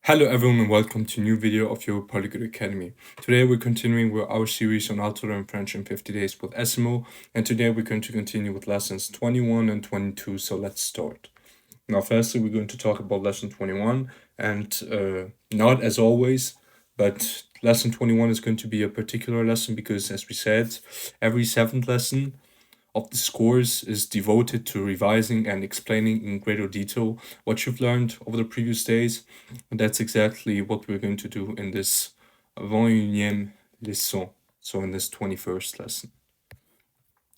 Hello everyone and welcome to a new video of Your Polyglot Academy. Today we're continuing with our series on how to learn French in 50 days with SMO, and today we're going to continue with lessons 21 and 22, so let's start. Now firstly we're going to talk about lesson 21, and not as always, but lesson 21 is going to be a particular lesson because, as we said, every 7th lesson of this course is devoted to revising and explaining in greater detail what you've learned over the previous days. And that's exactly what we're going to do in this 21e leçon, so in this 21st lesson.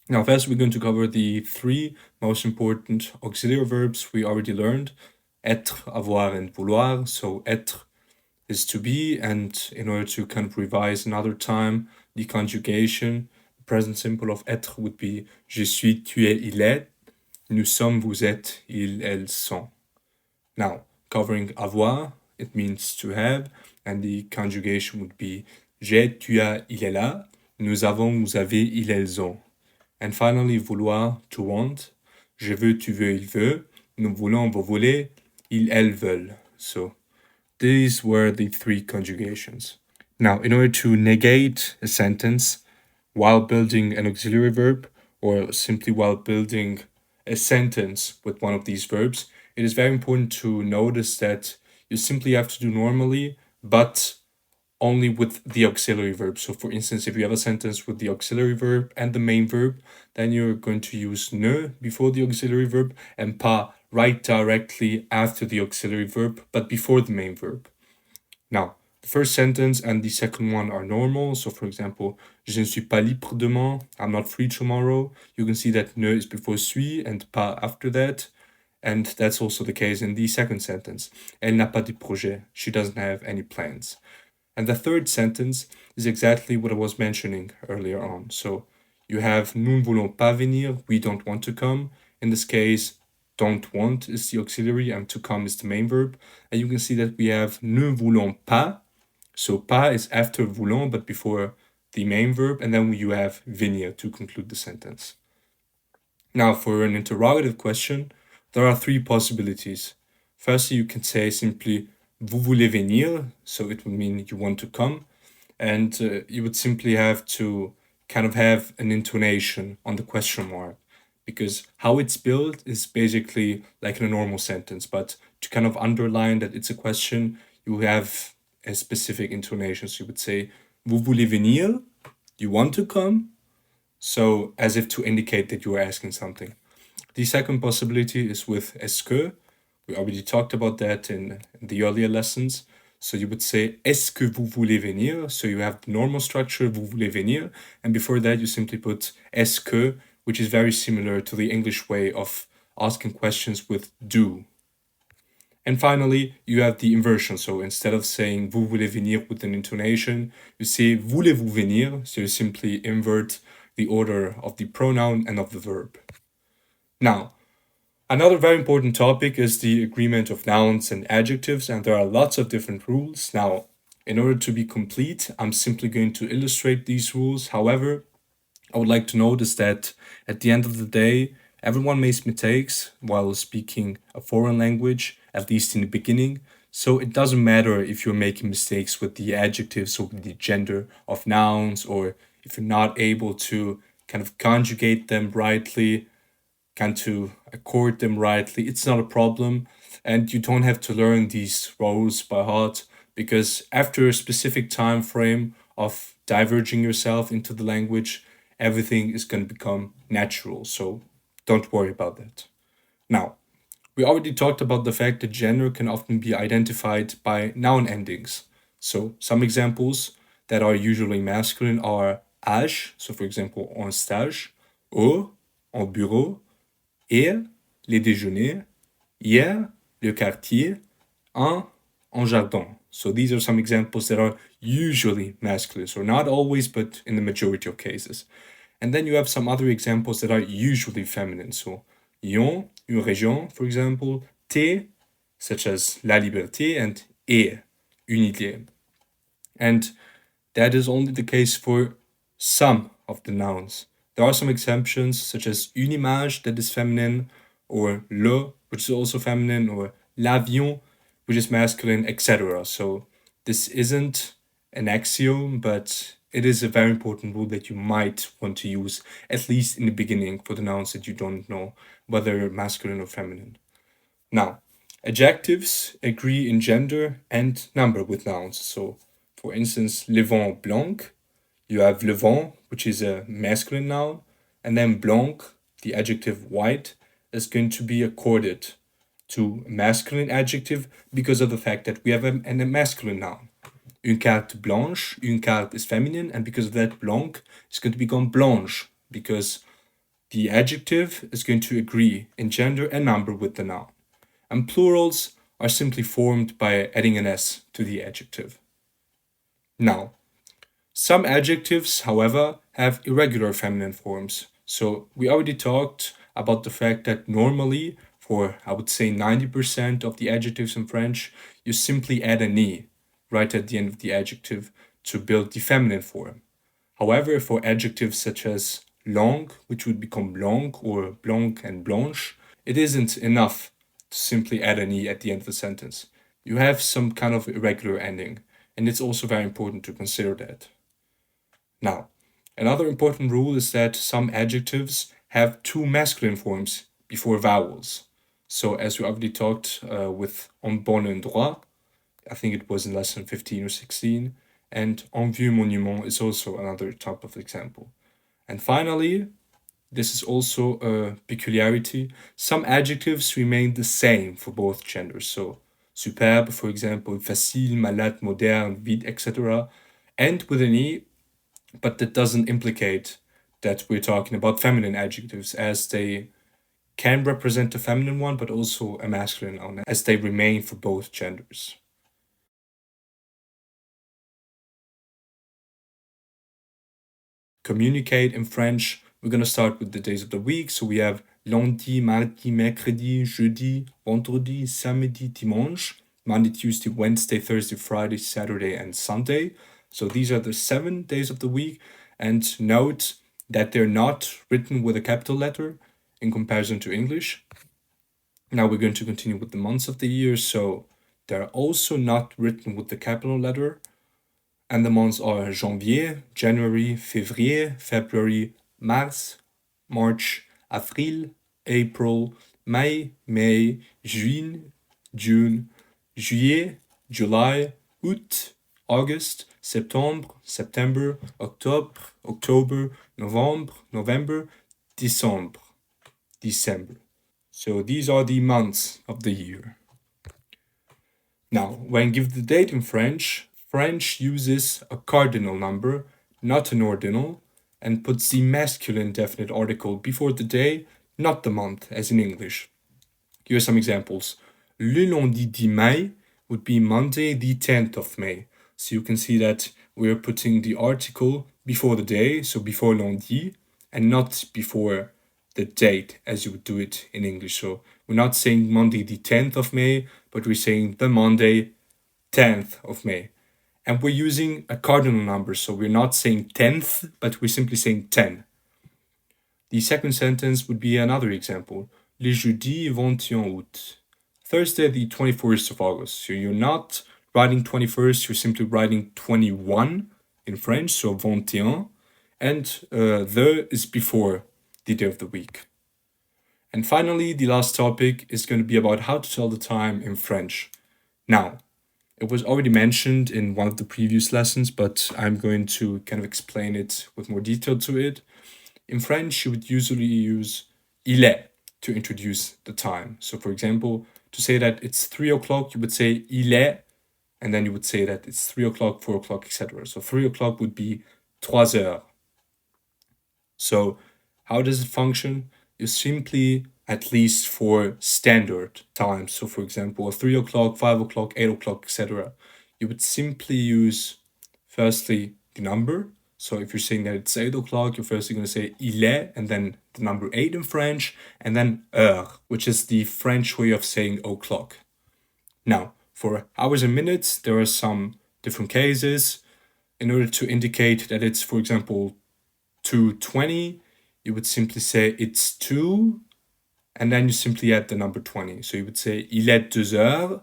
Now, first we're going to cover the 3 most important auxiliary verbs we already learned: être, avoir, and vouloir. So être is to be, and in order to kind of revise another time, the conjugation, the present simple of être would be je suis, tu es, il est, nous sommes, vous êtes, ils, elles sont. Now, covering avoir, it means to have, and the conjugation would be j'ai, tu as, il est là, nous avons, vous avez, ils, elles ont. And finally, vouloir, to want, je veux, tu veux, il veut, nous voulons, vous voulez, ils, elles veulent. So these were the 3 conjugations. Now, in order to negate a sentence while building an auxiliary verb, or simply while building a sentence with one of these verbs, it is very important to notice that you simply have to do normally, but only with the auxiliary verb. So for instance, if you have a sentence with the auxiliary verb and the main verb, then you're going to use ne before the auxiliary verb and pas right directly after the auxiliary verb, but before the main verb. Now, the first sentence and the second one are normal. So for example, je ne suis pas libre demain, I'm not free tomorrow. You can see that ne is before suis and pas after that. And that's also the case in the second sentence. Elle n'a pas de projet, she doesn't have any plans. And the third sentence is exactly what I was mentioning earlier on. So you have nous ne voulons pas venir, we don't want to come. In this case, don't want is the auxiliary and to come is the main verb. And you can see that we have ne voulons pas. So pas is after voulons but before the main verb, and then you have venir to conclude the sentence. Now, for an interrogative question, there are 3 possibilities. Firstly, you can say simply vous voulez venir, so it would mean you want to come, and you would simply have to kind of have an intonation on the question mark, because how it's built is basically like in a normal sentence, but to kind of underline that it's a question, you have a specific intonation. So you would say vous voulez venir, you want to come, so as if to indicate that you are asking something. The second possibility is with est-ce que. We already talked about that in the earlier lessons. So you would say est-ce que vous voulez venir? So you have the normal structure, vous voulez venir, and before that you simply put est-ce que, which is very similar to the English way of asking questions with do. And finally, you have the inversion. So instead of saying vous voulez venir with an intonation, you say voulez-vous venir? So you simply invert the order of the pronoun and of the verb. Now, another very important topic is the agreement of nouns and adjectives, and there are lots of different rules. Now, in order to be complete, I'm simply going to illustrate these rules. However, I would like to notice that at the end of the day, everyone makes mistakes while speaking a foreign language, at least in the beginning. So it doesn't matter if you're making mistakes with the adjectives or with the gender of nouns, or if you're not able to kind of conjugate them rightly, kind to accord them rightly. It's not a problem, and you don't have to learn these rows by heart, because after a specific time frame of diverging yourself into the language, everything is going to become natural. So don't worry about that. Now, we already talked about the fact that gender can often be identified by noun endings. So some examples that are usually masculine are âge, so for example, en stage, au, en bureau, ir, les déjeuners, hier, le quartier, en jardin. So these are some examples that are usually masculine, so not always, but in the majority of cases. And then you have some other examples that are usually feminine. So Lyon, une région, for example, T, such as la liberté, and E, une idée. And that is only the case for some of the nouns. There are some exceptions, such as une image, that is feminine, or le, which is also feminine, or l'avion, which is masculine, etc. So this isn't an axiom, but it is a very important rule that you might want to use, at least in the beginning, for the nouns that you don't know whether masculine or feminine. Now, adjectives agree in gender and number with nouns. So, for instance, le vent blanc, you have le vent, which is a masculine noun, and then blanc, the adjective white, is going to be accorded to a masculine adjective because of the fact that we have a masculine noun. Une carte blanche, une carte is feminine, and because of that, blanc is going to become blanche because the adjective is going to agree in gender and number with the noun. And plurals are simply formed by adding an S to the adjective. Now, some adjectives, however, have irregular feminine forms. So we already talked about the fact that normally, for I would say 90% of the adjectives in French, you simply add an E right at the end of the adjective to build the feminine form. However, for adjectives such as long, which would become blanc, or blanc and blanche, it isn't enough to simply add an E at the end of the sentence. You have some kind of irregular ending, and it's also very important to consider that. Now, another important rule is that some adjectives have two masculine forms before vowels. So, as we already talked with en bon endroit, I think it was in lesson 15 or 16, and en vieux monument is also another type of example. And finally, this is also a peculiarity, some adjectives remain the same for both genders. So, superbe, for example, facile, malade, moderne, vide, etc., end with an E, but that doesn't implicate that we're talking about feminine adjectives, as they can represent a feminine one, but also a masculine one, as they remain for both genders. Communicate in French, we're going to start with the days of the week. So we have lundi, mardi, mercredi, jeudi, vendredi, samedi, dimanche, Monday, Tuesday, Wednesday, Thursday, Friday, Saturday, and Sunday. So these are the 7 days of the week. And note that they're not written with a capital letter in comparison to English. Now we're going to continue with the months of the year. So they're also not written with the capital letter. And the months are janvier, January, février, February, Mars, March, Avril, April, May, Juin, June, Juillet, July, Août, August, September, October, November, December. So these are the months of the year. Now, when give the date in French uses a cardinal number, not an ordinal, and puts the masculine definite article before the day, not the month, as in English. Here are some examples. Le lundi 10 mai would be Monday the 10th of May. So you can see that we're putting the article before the day, so before lundi, and not before the date as you would do it in English. So we're not saying Monday the 10th of May, but we're saying the Monday 10th of May. And we're using a cardinal number, so we're not saying 10th, but we're simply saying 10. The second sentence would be another example. Le jeudi 21 août. Thursday the 21st of August. So you're not writing 21st, you're simply writing 21 in French, so 21. And the is before the day of the week. And finally, the last topic is going to be about how to tell the time in French. Now, it was already mentioned in one of the previous lessons, but I'm going to kind of explain it with more detail to it. In French, you would usually use il est to introduce the time. So, for example, to say that it's 3 o'clock, you would say il est, and then you would say that it's 3 o'clock, 4 o'clock, etc. So 3 o'clock would be 3 heures. So how does it function? You simply, at least for standard times, so for example, 3 o'clock, 5 o'clock, 8 o'clock, etc., you would simply use firstly the number. So if you're saying that it's 8 o'clock, you're firstly going to say il est, and then the number 8 in French, and then heure, which is the French way of saying o'clock. Now, for hours and minutes, there are some different cases. In order to indicate that it's, for example, 2:20, you would simply say it's 2, and then you simply add the number 20. So you would say il est 2 heures,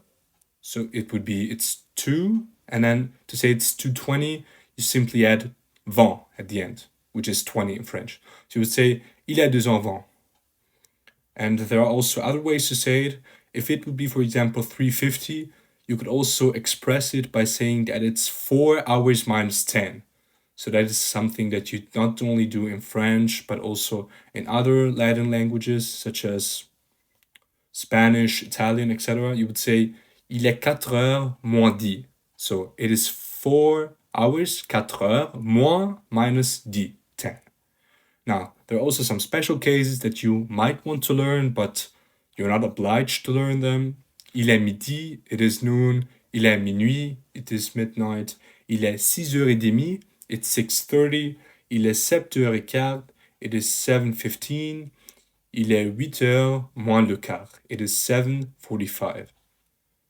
So it would be, it's 2, and then to say it's 2:20, you simply add 20 at the end, which is 20 in French. So you would say, il a 2 ans 20. And there are also other ways to say it. If it would be, for example, 3:50, you could also express it by saying that it's 4 hours minus 10. So that is something that you not only do in French, but also in other Latin languages, such as Spanish, Italian, etc. You would say, il est 4 heures moins 10. So it is 4 hours, 4 heures, moins minus 10, 10. Now, there are also some special cases that you might want to learn, but you're not obliged to learn them. Il est midi, it is noon. Il est minuit, it is midnight. Il est 6h30, it's 6:30. Il est 7h15, it is 7:15. Il est 8h moins le quart, it is 7:45.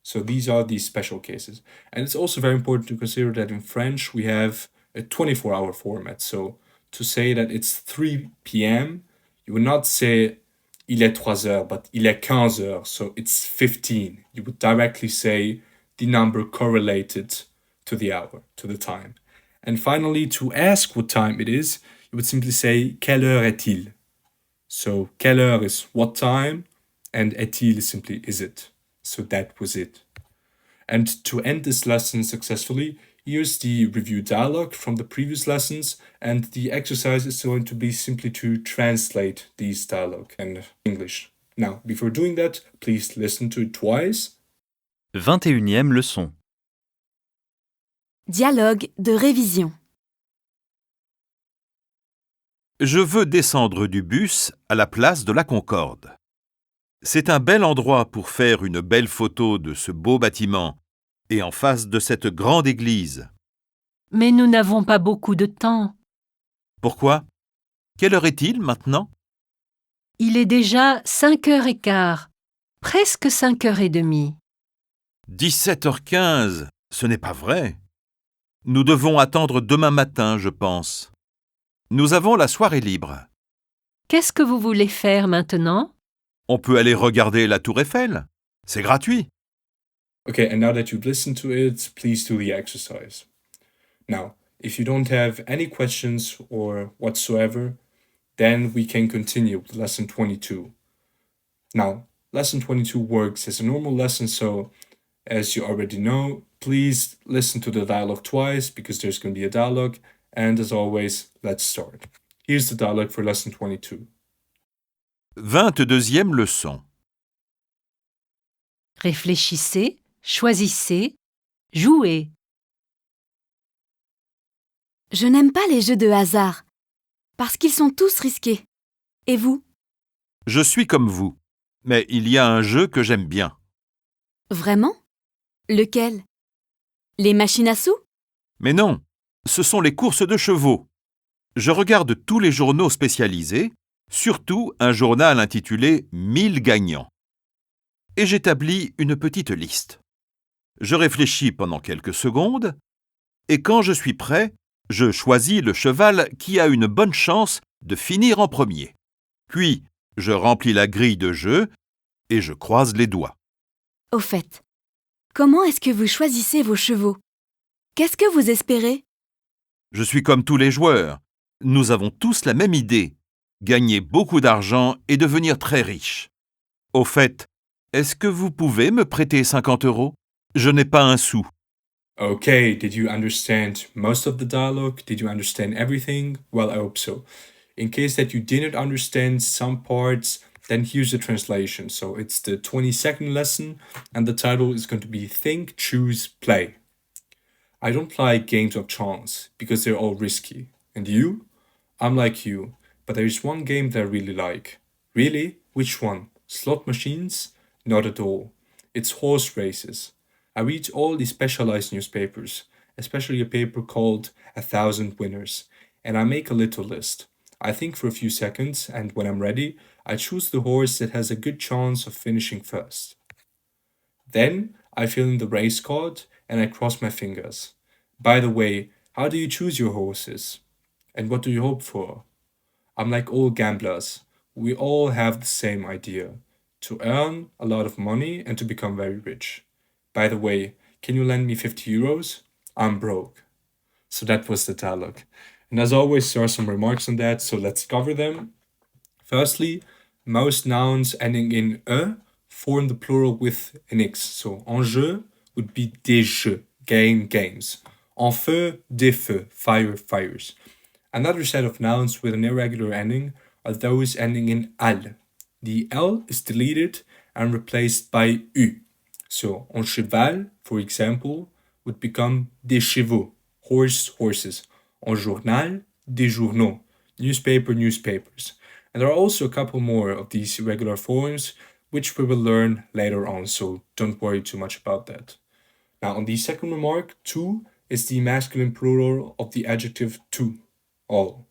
So these are the special cases. And it's also very important to consider that in French we have a 24-hour format. So to say that it's 3 p.m., you would not say il est 3 heures, but il est 15 heures, so it's 15. You would directly say the number correlated to the hour, to the time. And finally, to ask what time it is, you would simply say quelle heure est-il? So quelle heure is what time, and est-il is simply is it. So that was it. And to end this lesson successfully, here's the review dialogue from the previous lessons, and the exercise is going to be simply to translate these dialogue in English. Now, before doing that, please listen to it twice. 21e leçon. Dialogue de révision. Je veux descendre du bus à la place de la Concorde. C'est un bel endroit pour faire une belle photo de ce beau bâtiment et en face de cette grande église. Mais nous n'avons pas beaucoup de temps. Pourquoi? Quelle heure est-il maintenant? Il est déjà 5h15, presque 5h30. 17h15, ce n'est pas vrai. Nous devons attendre demain matin, je pense. Nous avons la soirée libre. Qu'est-ce que vous voulez faire maintenant? On peut aller regarder la tour Eiffel. C'est gratuit. Okay, and now that you've listened to it, please do the exercise. Now, if you don't have any questions or whatsoever, then we can continue with lesson 22. Now, lesson 22 works as a normal lesson, so as you already know, please listen to the dialogue twice because there's going to be a dialogue. And as always, let's start. Here's the dialogue for lesson 22. 22e leçon. Réfléchissez, choisissez, jouez. Je n'aime pas les jeux de hasard, parce qu'ils sont tous risqués. Et vous? Je suis comme vous, mais il y a un jeu que j'aime bien. Vraiment? Lequel? Les machines à sous? Mais non, ce sont les courses de chevaux. Je regarde tous les journaux spécialisés, surtout un journal intitulé « 1000 gagnants ». Et j'établis une petite liste. Je réfléchis pendant quelques secondes, et quand je suis prêt, je choisis le cheval qui a une bonne chance de finir en premier. Puis, je remplis la grille de jeu et je croise les doigts. Au fait, comment est-ce que vous choisissez vos chevaux? Qu'est-ce que vous espérez? Je suis comme tous les joueurs. Nous avons tous la même idée, gagner beaucoup d'argent et devenir très riche. Au fait, est-ce que vous pouvez me prêter 50 €? Je n'ai pas un sou. Okay, did you understand most of the dialogue? Did you understand everything? Well, I hope so. In case that you didn't understand some parts, then here's the translation. So it's the 22nd lesson, and the title is going to be Think, Choose, Play. I don't like games of chance, because they're all risky. And you? I'm like you, but there is one game that I really like. Really? Which one? Slot machines? Not at all. It's horse races. I read all the specialized newspapers, especially a paper called 1,000 Winners, and I make a little list. I think for a few seconds, and when I'm ready, I choose the horse that has a good chance of finishing first. Then I fill in the race card and I cross my fingers. By the way, how do you choose your horses? And what do you hope for? I'm like all gamblers. We all have the same idea: to earn a lot of money and to become very rich. by the way, can you lend me 50 euros? I'm broke. So that was the dialogue. And as always, there are some remarks on that, so let's cover them. Firstly, most nouns ending in e form the plural with an x. So en jeu would be des jeux, games. En feu, des feux, fires. Another set of nouns with an irregular ending are those ending in al. The L is deleted and replaced by U. So en cheval, for example, would become des chevaux, horses. En journal, des journaux, newspapers. And there are also a couple more of these irregular forms, which we will learn later on, so don't worry too much about that. Now, on the second remark, tu is the masculine plural of the adjective tout, all.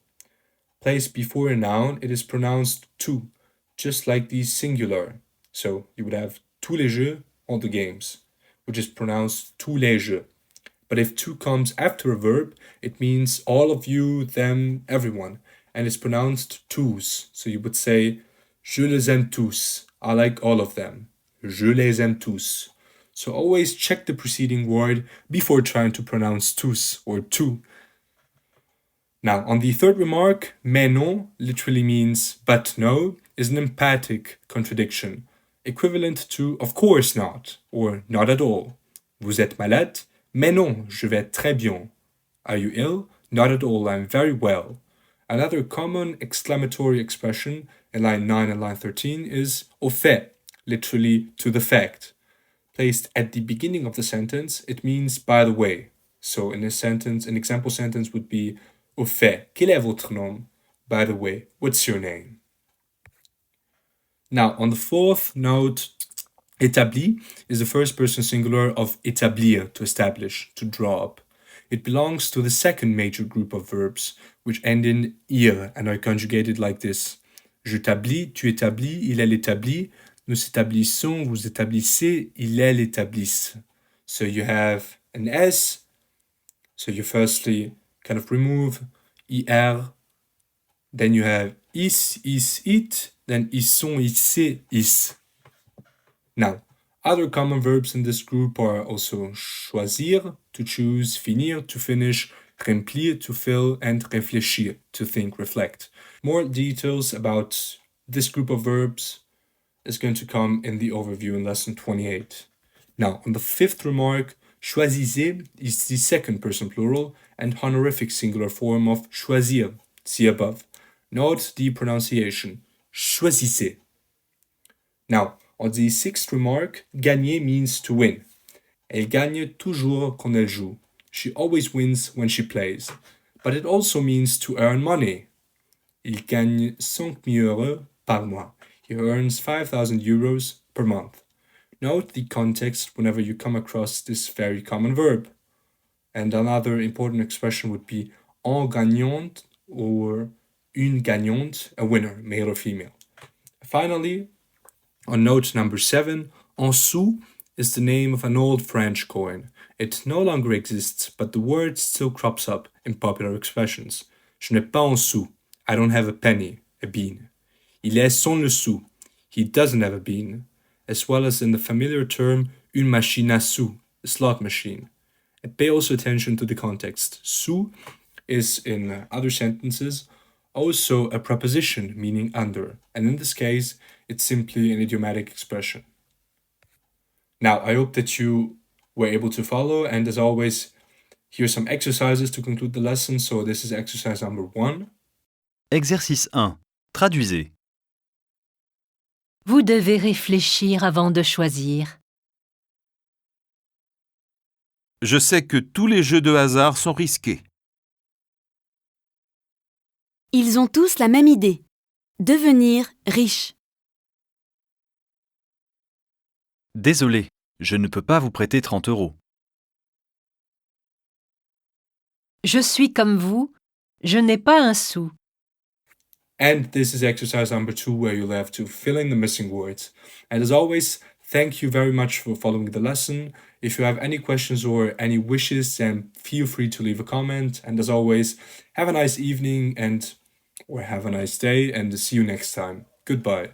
Placed before a noun, it is pronounced tu, just like the singular. So you would have tous les jeux, all the games, which is pronounced tous les jeux. But if tu comes after a verb, it means all of you, them, everyone, and it's pronounced tous. So you would say, je les aime tous. I like all of them. Je les aime tous. So always check the preceding word before trying to pronounce tous or tu. Now, on the third remark, mais non literally means but no, is an emphatic contradiction, equivalent to of course not, or not at all. Vous êtes malade? Mais non, je vais très bien. Are you ill? Not at all, I'm very well. Another common exclamatory expression in line 9 and line 13 is au fait, literally to the fact. Placed at the beginning of the sentence, it means by the way. So in a sentence, an example sentence would be au fait, quel est votre nom? By the way, what's your name? Now, on the fourth note, établi is the first person singular of établir, to establish, to draw up. It belongs to the second major group of verbs, which end in ir and are conjugated like this. Je t'établis, tu établis, il elle établit, nous établissons, vous établissez, il elle établisse. So you have an S, so you firstly kind of remove ir, then you have is, it, then ils sont, ils c'est, is. Now, other common verbs in this group are also choisir, to choose, finir, to finish, remplir, to fill, and réfléchir, to think, reflect. More details about this group of verbs is going to come in the overview in lesson 28. Now, on the fifth remark, choisissez is the second person plural and honorific singular form of choisir, see above. Note the pronunciation, choisissez. Now, on the sixth remark, gagner means to win. Elle gagne toujours quand elle joue. She always wins when she plays. But it also means to earn money. Il gagne 5,000 euros par mois. He earns 5,000 euros per month. Note the context whenever you come across this very common verb. And another important expression would be un gagnant or une gagnante, a winner, male or female. Finally, on note number 7, un sou is the name of an old French coin. It no longer exists, but the word still crops up in popular expressions. Je n'ai pas un sou. I don't have a penny, a bean. Il est sans le sou. He doesn't have a bean. As well as in the familiar term une machine à sous, a slot machine. And pay also attention to the context. Sous is, in other sentences, also a preposition meaning under, and in this case, it's simply an idiomatic expression. Now, I hope that you were able to follow, and as always, here's some exercises to conclude the lesson. So this is exercise number 1. Exercice 1. Traduisez. Vous devez réfléchir avant de choisir. Je sais que tous les jeux de hasard sont risqués. Ils ont tous la même idée. Devenir riche. Désolé, je ne peux pas vous prêter 30 euros. Je suis comme vous, je n'ai pas un sou. And this is exercise number 2, where you'll have to fill in the missing words. And as always, thank you very much for following the lesson. If you have any questions or any wishes, then feel free to leave a comment. And as always, have a nice evening or have a nice day, and see you next time. Goodbye.